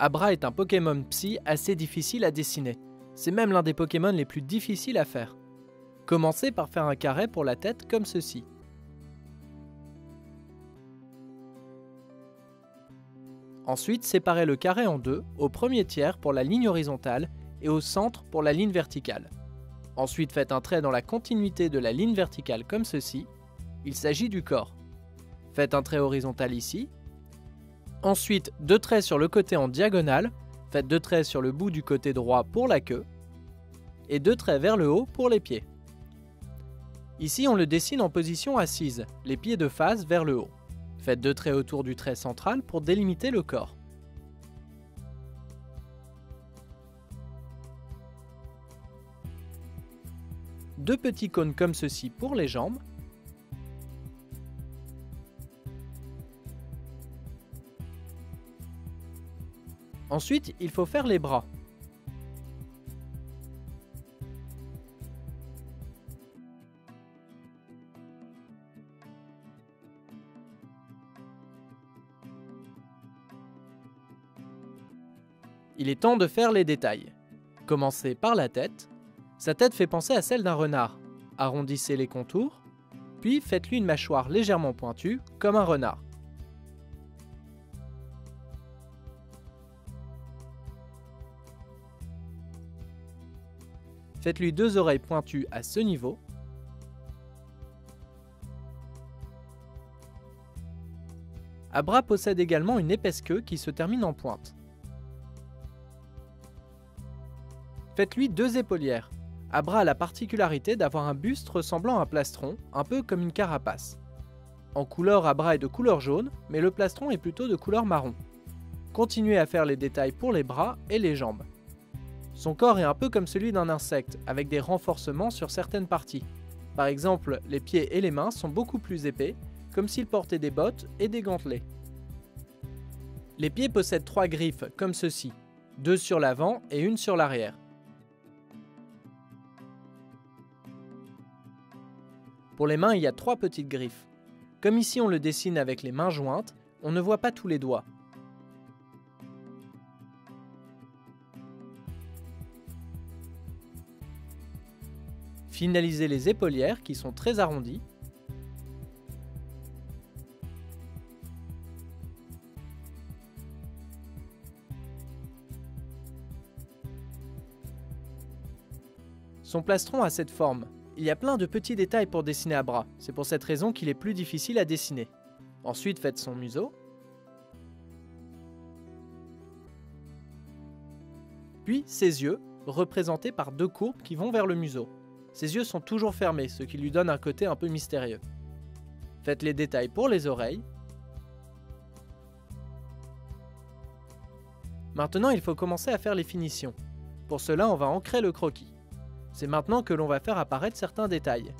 Abra est un Pokémon Psy assez difficile à dessiner. C'est même l'un des Pokémon les plus difficiles à faire. Commencez par faire un carré pour la tête comme ceci. Ensuite, séparez le carré en deux, au premier tiers pour la ligne horizontale et au centre pour la ligne verticale. Ensuite, faites un trait dans la continuité de la ligne verticale comme ceci. Il s'agit du corps. Faites un trait horizontal ici. Ensuite, 2 traits sur le côté en diagonale. Faites 2 traits sur le bout du côté droit pour la queue. Et 2 traits vers le haut pour les pieds. Ici, on le dessine en position assise, les pieds de face vers le haut. Faites 2 traits autour du trait central pour délimiter le corps. Deux petits cônes comme ceci pour les jambes. Ensuite, il faut faire les bras. Il est temps de faire les détails. Commencez par la tête. Sa tête fait penser à celle d'un renard. Arrondissez les contours, puis faites-lui une mâchoire légèrement pointue, comme un renard. Faites-lui 2 oreilles pointues à ce niveau. Abra possède également une épaisse queue qui se termine en pointe. Faites-lui 2 épaulières. Abra a la particularité d'avoir un buste ressemblant à un plastron, un peu comme une carapace. En couleur, Abra est de couleur jaune, mais le plastron est plutôt de couleur marron. Continuez à faire les détails pour les bras et les jambes. Son corps est un peu comme celui d'un insecte, avec des renforcements sur certaines parties. Par exemple, les pieds et les mains sont beaucoup plus épais, comme s'il portait des bottes et des gantelets. Les pieds possèdent 3 griffes, comme ceci, 2 sur l'avant et 1 sur l'arrière. Pour les mains, il y a 3 petites griffes. Comme ici on le dessine avec les mains jointes, on ne voit pas tous les doigts. Finalisez les épaulières qui sont très arrondies. Son plastron a cette forme. Il y a plein de petits détails pour dessiner Abra, c'est pour cette raison qu'il est plus difficile à dessiner. Ensuite, faites son museau. Puis ses yeux, représentés par 2 courbes qui vont vers le museau. Ses yeux sont toujours fermés, ce qui lui donne un côté un peu mystérieux. Faites les détails pour les oreilles. Maintenant, il faut commencer à faire les finitions. Pour cela, on va ancrer le croquis. C'est maintenant que l'on va faire apparaître certains détails.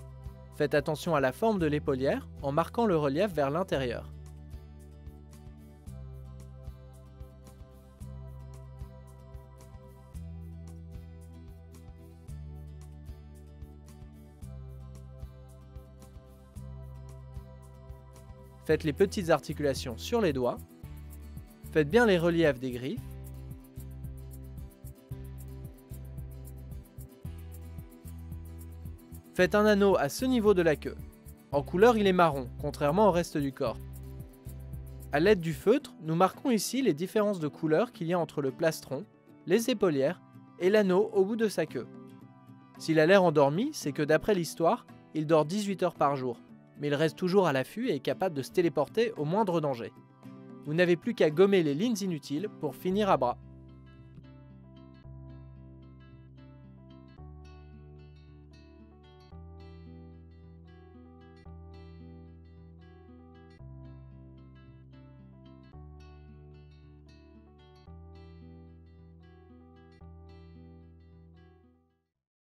Faites attention à la forme de l'épaulière en marquant le relief vers l'intérieur. Faites les petites articulations sur les doigts. Faites bien les reliefs des griffes. Faites un anneau à ce niveau de la queue. En couleur, il est marron, contrairement au reste du corps. A l'aide du feutre, nous marquons ici les différences de couleur qu'il y a entre le plastron, les épaulières et l'anneau au bout de sa queue. S'il a l'air endormi, c'est que d'après l'histoire, il dort 18 heures par jour, mais il reste toujours à l'affût et est capable de se téléporter au moindre danger. Vous n'avez plus qu'à gommer les lignes inutiles pour finir Abra.